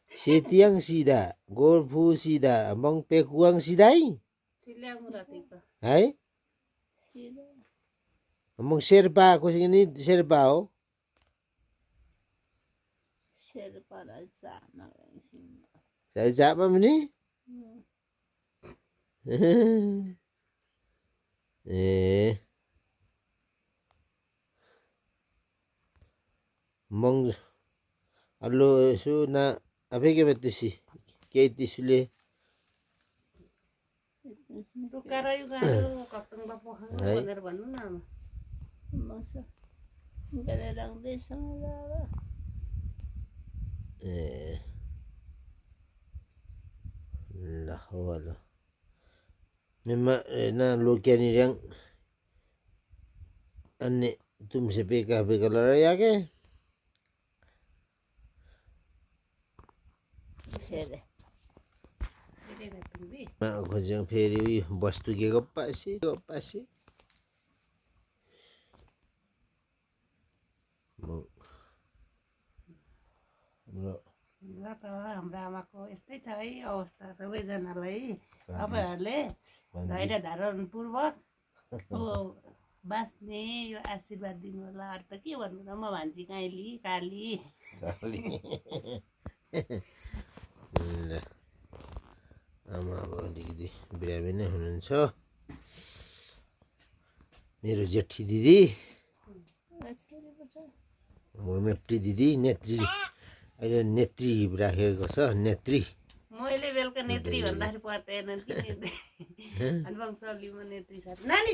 Setiang sida, golfu sida, among pekuang sidai. Hai? Among Sherpa ko sini Sherpa ho. Saya jawab mana ni? Mong allo su na apa ke betul sih? Ke itu sule. Tukar juga lu kapten bapak bener bener nama. Masa galerang desa ngalawa. Lah wala. Memang na lokian ni yang ane तुमसे बेका बेका लड़ाई आ गए mak खोज्यौं फेरि उयो वस्तु के गप्पासी हाम्रो आमाको यस्तै छ है अवस्था सबैजनालाई तपाईँहरूले धैर्य धारण पूर्वक बाँच्ने यो आशीर्वाद दिनु होला अरू त के भन्नु त म भान्जी काइली काली आमा अब अलिकति बिरामी नै हुनुहुन्छ मेरो जेठी दिदी मेप्टी दिदी नेत्री अहिले नेत्री राखेको छ नेत्री मैले बेलुका नेत्री भन्दाखेरि पर्दैन कि अनि वंशलीमा नेत्री छ नानी